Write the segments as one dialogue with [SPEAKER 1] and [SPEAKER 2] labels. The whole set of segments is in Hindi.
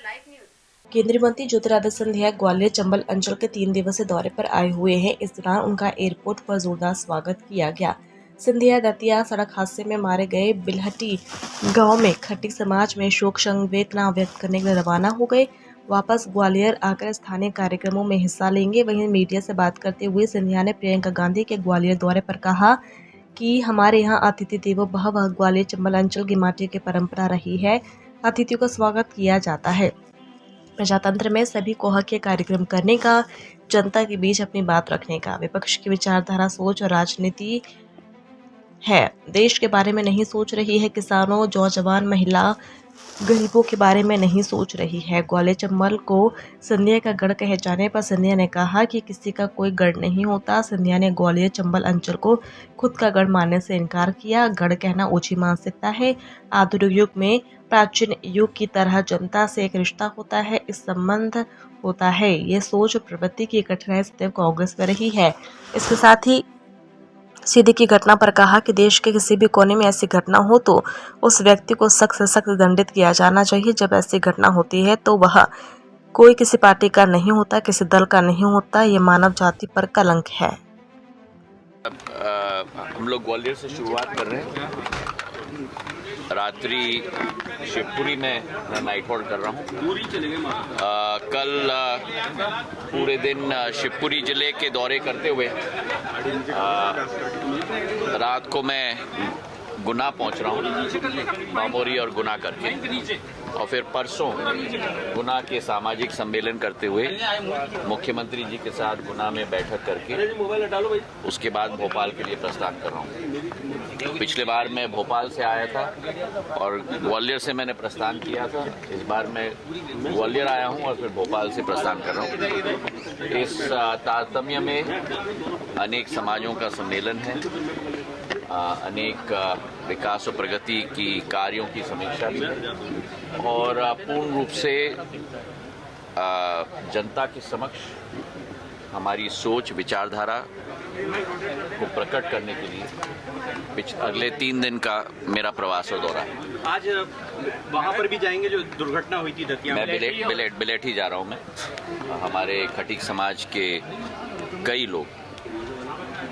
[SPEAKER 1] केंद्रीय मंत्री ज्योतिरादित्य सिंधिया ग्वालियर चंबल अंचल के 3 दिवसीय दौरे पर आए हुए हैं। इस दौरान उनका एयरपोर्ट पर जोरदार स्वागत किया गया। सिंधिया दतिया सड़क हादसे में मारे गए बिलहटी गांव में खट्टी समाज में शोक संवेदना व्यक्त करने के लिए रवाना हो गए। वापस ग्वालियर आकर स्थानीय कार्यक्रमों में हिस्सा लेंगे। वहीं मीडिया से बात करते हुए सिंधिया ने प्रियंका गांधी के ग्वालियर दौरे पर कहा कि हमारे यहाँ अतिथि देवो भव ग्वालियर चंबल अंचल की माटी की परंपरा रही है। अतिथियों का स्वागत किया जाता है। प्रजातंत्र में सभी को हक है कार्यक्रम करने का, जनता के बीच अपनी बात रखने का। विपक्ष की विचारधारा, सोच और राजनीति है, देश के बारे में नहीं सोच रही है, किसानों, नौजवान, महिला, गरीबों के बारे में नहीं सोच रही है। ग्वालियर चंबल को सिंधिया का गढ़ कहे जाने पर सिंधिया ने कहा कि किसी का कोई गढ़ नहीं होता। सिंधिया ने ग्वालियर चंबल अंचल को खुद का गढ़ मानने से इनकार किया। गढ़ कहना ऊंची मानसिकता है। आधुनिक युग में प्राचीन युग की तरह जनता से एक रिश्ता होता है, इस संबंध होता है। ये सोच प्रवृत्ति की कठिनाई सदैव कांग्रेस में रही है। इसके साथ ही सीधी की घटना पर कहा कि देश के किसी भी कोने में ऐसी घटना हो तो उस व्यक्ति को सख्त से सख्त दंडित किया जाना चाहिए। जब ऐसी घटना होती है तो वह कोई किसी पार्टी का नहीं होता, किसी दल का नहीं होता। ये मानव जाति पर कलंक है।
[SPEAKER 2] हम लोग ग्वालियर से शुरुआत कर रहे हैं। रात्रि शिवपुरी में मैं नाइट हॉल्ट कर रहा हूँ। कल पूरे दिन शिवपुरी जिले के दौरे करते हुए रात को मैं गुना पहुंच रहा हूँ, मामोरी और गुना करके, और फिर परसों गुना के सामाजिक सम्मेलन करते हुए मुख्यमंत्री जी के साथ गुना में बैठक करके उसके बाद भोपाल के लिए प्रस्थान कर रहा हूँ। पिछले बार मैं भोपाल से आया था और ग्वालियर से मैंने प्रस्थान किया था। इस बार मैं ग्वालियर आया हूँ और फिर भोपाल से प्रस्थान कर रहा हूँ। इस तारतम्य में अनेक समाजों का सम्मेलन है, अनेक विकास और प्रगति की कार्यों की समीक्षा भी है और पूर्ण रूप से जनता के समक्ष हमारी सोच, विचारधारा को प्रकट करने के लिए अगले 3 दिन का मेरा प्रवास और दौरा है।
[SPEAKER 3] आज वहाँ पर भी जाएंगे जो दुर्घटना हुई थी दतिया में?
[SPEAKER 2] मैं बिलेट ही जा रहा हूँ। मैं हमारे खटीक समाज के कई लोग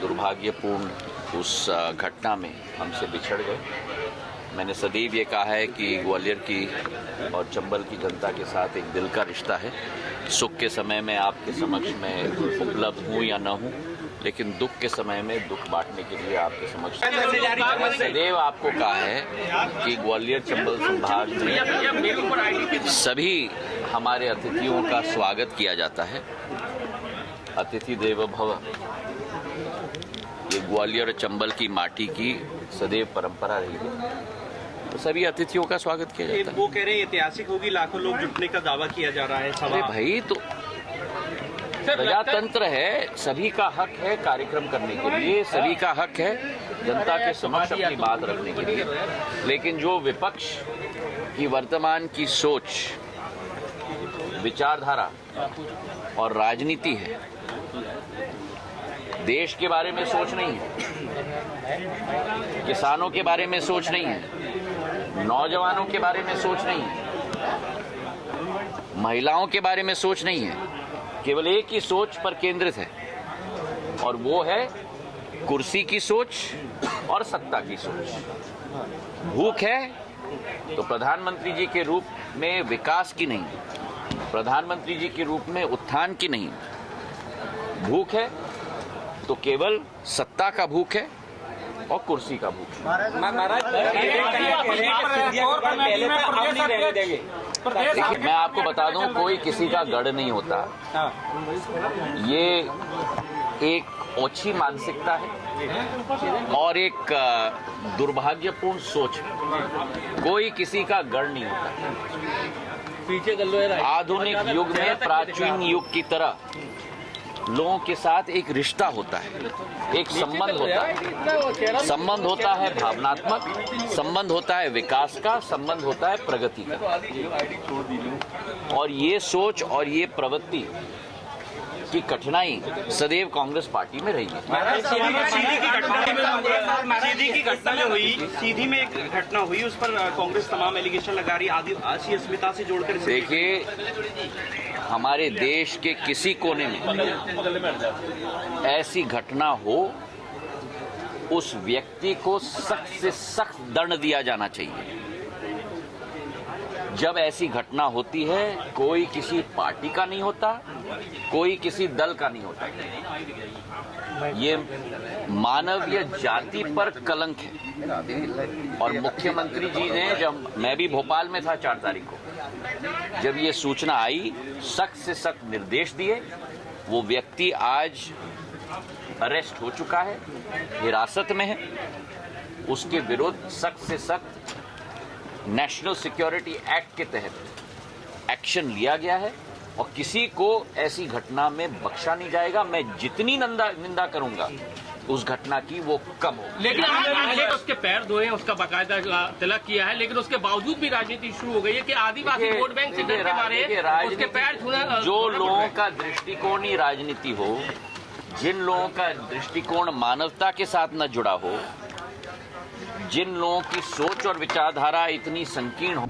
[SPEAKER 2] दुर्भाग्यपूर्ण उस घटना में हमसे बिछड़ गए। मैंने सदैव ये कहा है कि ग्वालियर की और चंबल की जनता के साथ एक दिल का रिश्ता है। सुख के समय में आपके समक्ष में उपलब्ध हूँ या न हूँ, लेकिन दुख के समय में दुख बांटने के लिए आपके समक्ष सदैव आपको कहा है कि ग्वालियर चंबल संभाग में सभी हमारे अतिथियों का स्वागत किया जाता है। अतिथि देवो भव ये ग्वालियर और चंबल की माटी की सदैव परंपरा रही है, तो सभी अतिथियों का स्वागत किया जाता है।
[SPEAKER 3] वो कह रहे हैं ऐतिहासिक होगी, लाखों लोग जुटने का दावा किया जा रहा है।
[SPEAKER 2] अरे भाई, तो प्रजातंत्र है, सभी का हक है कार्यक्रम करने के लिए, सभी का हक है जनता के समक्ष अपनी बात रखने के लिए। लेकिन जो विपक्ष की वर्तमान की सोच, विचारधारा और राजनीति है, देश के बारे में सोच नहीं है, किसानों के बारे में सोच नहीं है, नौजवानों के बारे में सोच नहीं है, महिलाओं के बारे में सोच नहीं है, केवल एक ही सोच पर केंद्रित है और वो है कुर्सी की सोच और सत्ता की सोच। भूख है तो प्रधानमंत्री जी के रूप में विकास की नहीं, प्रधानमंत्री जी के रूप में उत्थान की नहीं। भूख है तो केवल सत्ता का भूख है और कुर्सी का भूख है। देखिए, मैं आपको बता दूं, कोई किसी का गढ़ नहीं होता। ये एक ओछी मानसिकता है और एक दुर्भाग्यपूर्ण सोच है। कोई किसी का गढ़ नहीं होता। आधुनिक युग में प्राचीन युग की तरह लोगों के साथ एक रिश्ता होता है, एक संबंध होता है। संबंध होता है भावनात्मक, संबंध होता है विकास का, संबंध होता है प्रगति का। और ये सोच और ये प्रवृत्ति की कठिनाई सदैव कांग्रेस पार्टी में रही है।
[SPEAKER 3] सीधी की घटना जो हुई, सीधी में एक घटना हुई, उस पर कांग्रेस तमाम एलिगेशन लगा रही, आदिवासी अस्मिता से जोड़कर।
[SPEAKER 2] देखिए, हमारे देश के किसी कोने में ऐसी घटना हो, उस व्यक्ति को सख्त से सख्त दंड दिया जाना चाहिए। जब ऐसी घटना होती है, कोई किसी पार्टी का नहीं होता, कोई किसी दल का नहीं होता, ये मानवीय जाति पर कलंक है। और मुख्यमंत्री जी ने, जब मैं भी भोपाल में था 4 तारीख को, जब ये सूचना आई, सख्त से सख्त निर्देश दिए। वो व्यक्ति आज अरेस्ट हो चुका है, हिरासत में है। उसके विरुद्ध सख्त से सख्त नेशनल सिक्योरिटी एक्ट के तहत एक्शन लिया गया है और किसी को ऐसी घटना में बख्शा नहीं जाएगा। मैं जितनी निंदा करूंगा उस घटना की, वो कम हो।
[SPEAKER 4] लेकिन आपने उसके पैर धोए, उसका बाकायदा तिलक किया है, लेकिन उसके बावजूद भी राजनीति शुरू हो गई है कि आदिवासी वोट बैंक से डर के मारे उसके पैर छूने।
[SPEAKER 2] जो लोगों का दृष्टिकोण ही राजनीति हो, जिन लोगों का दृष्टिकोण मानवता के साथ न जुड़ा हो, जिन लोगों की सोच और विचारधारा इतनी संकीर्ण हो,